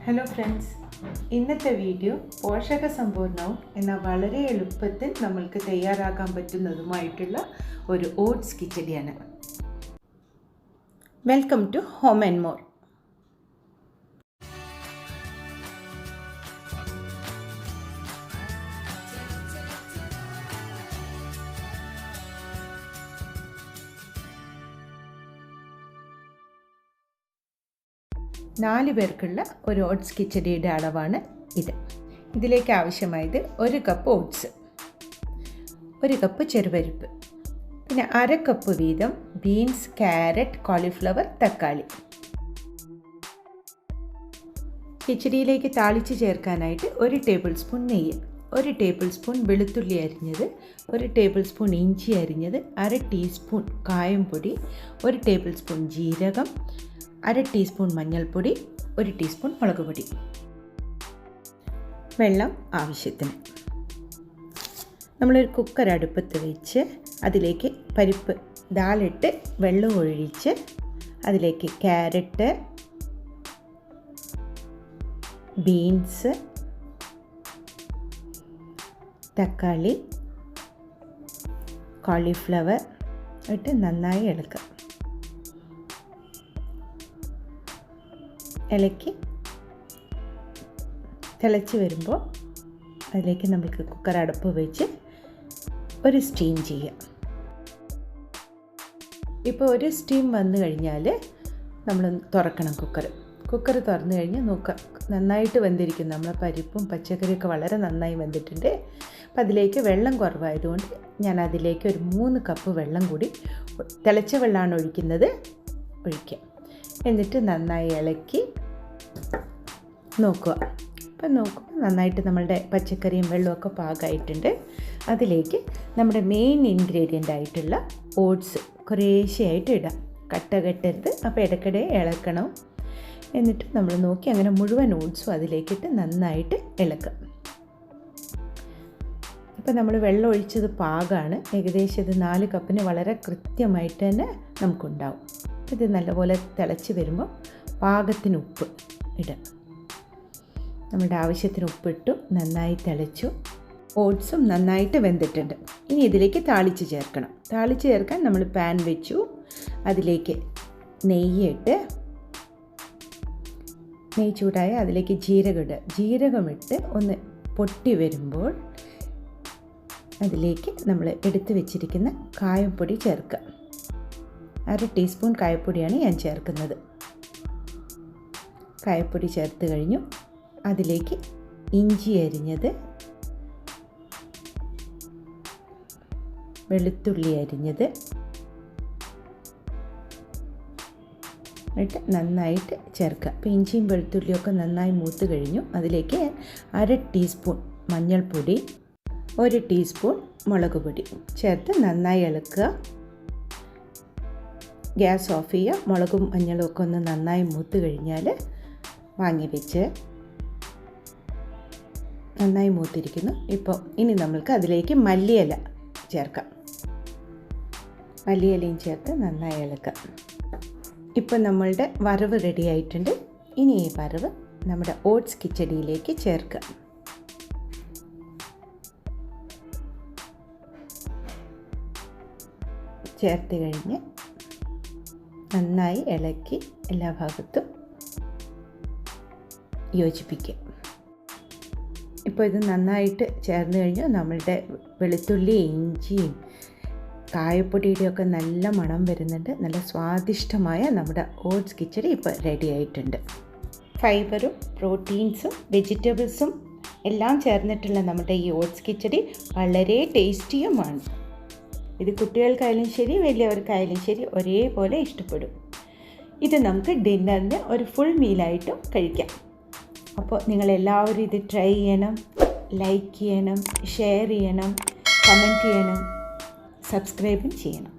Hello friends, ഇന്നത്തെ video പോഷകസമ്പൂർണവും എന്നാൽ വളരെ എളുപ്പത്തിൽ നമ്മൾക്ക് തയ്യാറാക്കാൻ പറ്റുന്നതുമായിട്ടുള്ള ഒരു ഓട്സ് കിച്ചടിയാണ്. Welcome to home and more. നാല് പേർക്കുള്ള ഒരു ഓട്സ് കിച്ചടിയുടെ അളവാണ് ഇത്. ഇതിലേക്ക് ആവശ്യമായത് 1 കപ്പ് ഓട്സ്, 1 കപ്പ് ചെറുപരിപ്പ്, പിന്നെ 1/2 കപ്പ് വീതം ബീൻസ്, ക്യാരറ്റ്, കോളിഫ്ലവർ, തക്കാളി. കിച്ചടിയിലേക്ക് താളിച്ച് ചേർക്കാനായിട്ട് 1 ടേബിൾ സ്പൂൺ നെയ്യ്, 1 ടേബിൾ സ്പൂൺ വെളുത്തുള്ളി അരിഞ്ഞത്, 1 ടേബിൾ സ്പൂൺ ഇഞ്ചി അരിഞ്ഞത്, 1/2 ടീസ്പൂൺ കായംപൊടി, 1 ടേബിൾ സ്പൂൺ ജീരകം, 1/2 ടീസ്പൂൺ മഞ്ഞൾപ്പൊടി, 1 ടീസ്പൂൺ മുളക് പൊടി. വെള്ളം ആവശ്യത്തിന്. നമ്മളൊരു കുക്കർ അടുപ്പത്ത് വെച്ച് അതിലേക്ക് പരിപ്പ് ദാലിട്ട് വെള്ളം ഒഴിച്ച് അതിലേക്ക് ക്യാരറ്റ്, ബീൻസ്, തക്കാളി, കോളിഫ്ലവർ ഇട്ട് നന്നായി ഇളക്കുക. ഇളക്കി തിളച്ച് വരുമ്പോൾ അതിലേക്ക് നമുക്ക് കുക്കർ അടുപ്പ് വെച്ച് ഒരു സ്റ്റീം ചെയ്യാം. ഇപ്പോൾ ഒരു സ്റ്റീം വന്നു കഴിഞ്ഞാൽ നമ്മൾ തുറക്കണം കുക്കർ തുറന്നു കഴിഞ്ഞാൽ നോക്കാം, നന്നായിട്ട് വെന്തിരിക്കും. നമ്മളെ പരിപ്പും പച്ചക്കറിയൊക്കെ വളരെ നന്നായി വെന്തിട്ടുണ്ട്. അപ്പോൾ അതിലേക്ക് വെള്ളം കുറവായതുകൊണ്ട് ഞാൻ അതിലേക്ക് ഒരു 3 കപ്പ് വെള്ളം കൂടി, തിളച്ച വെള്ളമാണ് ഒഴിക്കുക. എന്നിട്ട് നന്നായി ഇളക്കി നോക്കുക. അപ്പം നോക്കുമ്പോൾ നന്നായിട്ട് നമ്മളുടെ പച്ചക്കറിയും വെള്ളമൊക്കെ പാകമായിട്ടുണ്ട്. അതിലേക്ക് നമ്മുടെ മെയിൻ ഇൻഗ്രീഡിയൻ്റ് ആയിട്ടുള്ള ഓട്സ് കുറേശ്ശെയായിട്ട് ഇടാം. കട്ട കെട്ടരുത്, അപ്പോൾ ഇടയ്ക്കിടെ ഇളക്കണം. എന്നിട്ട് നമ്മൾ നോക്കി അങ്ങനെ മുഴുവൻ ഓട്സും അതിലേക്കിട്ട് നന്നായിട്ട് ഇളക്കുക. ഇപ്പോൾ നമ്മൾ വെള്ളം ഒഴിച്ചത് പാകമാണ്. ഏകദേശം ഇത് 4 കപ്പിന് വളരെ കൃത്യമായിട്ട് തന്നെ നമുക്കുണ്ടാവും. ഇത് നല്ലപോലെ തിളച്ച് വരുമ്പോൾ പാകത്തിന് ഉപ്പ് ഇടുക. നമ്മുടെ ആവശ്യത്തിന് ഉപ്പിട്ടു, നന്നായി തിളച്ചു. ഓട്സും നന്നായിട്ട് വെന്തിട്ടുണ്ട്. ഇനി ഇതിലേക്ക് താളിച്ച് ചേർക്കണം. താളിച്ച് ചേർക്കാൻ നമ്മൾ പാൻ വെച്ചു. അതിലേക്ക് നെയ്യ് ചൂടായ അതിലേക്ക് ജീരകമിട്ട് ഒന്ന് പൊട്ടി വരുമ്പോൾ അതിലേക്ക് നമ്മൾ എടുത്തു വെച്ചിരിക്കുന്ന കായംപൊടി ചേർക്കുക. 1/2 ടീസ്പൂൺ കായപ്പൊടിയാണ് ഞാൻ ചേർക്കുന്നത്. കായപ്പൊടി ചേർത്ത് കഴിഞ്ഞു. അതിലേക്ക് ഇഞ്ചി അരിഞ്ഞത്, വെളുത്തുള്ളി അരിഞ്ഞത് ഇട്ട് നന്നായിട്ട് ചേർക്കുക. അപ്പോൾ ഇഞ്ചിയും വെളുത്തുള്ളിയൊക്കെ നന്നായി മൂത്ത് കഴിഞ്ഞു. അതിലേക്ക് 1/2 ടീസ്പൂൺ മഞ്ഞൾപ്പൊടി, 1 ടീസ്പൂൺ മുളക് പൊടി ചേർത്ത് നന്നായി ഇളക്കുക. ഗ്യാസ് ഓഫ് ചെയ്യുക. മുളകും മഞ്ഞളും ഒക്കെ ഒന്ന് നന്നായി മൂത്ത് കഴിഞ്ഞാൽ വാങ്ങി വെച്ച് നന്നായി മൂത്തിരിക്കുന്നു. ഇപ്പോൾ ഇനി നമ്മൾക്ക് അതിലേക്ക് മല്ലിയില ചേർക്കാം. മല്ലിയിലയും ചേർത്ത് നന്നായി ഇളക്കാം. ഇപ്പോൾ നമ്മളുടെ വറവ് റെഡി ആയിട്ടുണ്ട്. ഇനി ഈ വറവ് നമ്മുടെ ഓട്സ് കിച്ചടിയിലേക്ക് ചേർക്കുക. ചേർത്ത് കഴിഞ്ഞ് നന്നായി ഇളക്കി എല്ലാ ഭാഗത്തും യോജിപ്പിക്കുക. ഇപ്പോൾ ഇത് നന്നായിട്ട് ചേർന്ന് കഴിഞ്ഞു. നമ്മളുടെ വെളുത്തുള്ളി, ഇഞ്ചിയും കായപ്പൊടിയുടെയൊക്കെ നല്ല മണം വരുന്നുണ്ട്. നല്ല സ്വാദിഷ്ടമായ നമ്മുടെ ഓട്സ് കിച്ചടി ഇപ്പോൾ റെഡി ആയിട്ടുണ്ട്. ഫൈബറും പ്രോട്ടീൻസും വെജിറ്റബിൾസും എല്ലാം ചേർന്നിട്ടുള്ള നമ്മുടെ ഈ ഓട്സ് കിച്ചടി വളരെ ടേസ്റ്റിയുമാണ്. ഇത് കുട്ടികൾക്കായാലും ശരി വലിയവർക്കായാലും ശരി ഒരേപോലെ ഇഷ്ടപ്പെടും. ഇത് നമുക്ക് ഡിന്നറിന് ഒരു ഫുൾ മീലായിട്ടും കഴിക്കാം. അപ്പോൾ നിങ്ങളെല്ലാവരും ഇത് ട്രൈ ചെയ്യണം, ലൈക്ക് ചെയ്യണം, ഷെയർ ചെയ്യണം, കമൻറ്റ് ചെയ്യണം, സബ്സ്ക്രൈബും ചെയ്യണം.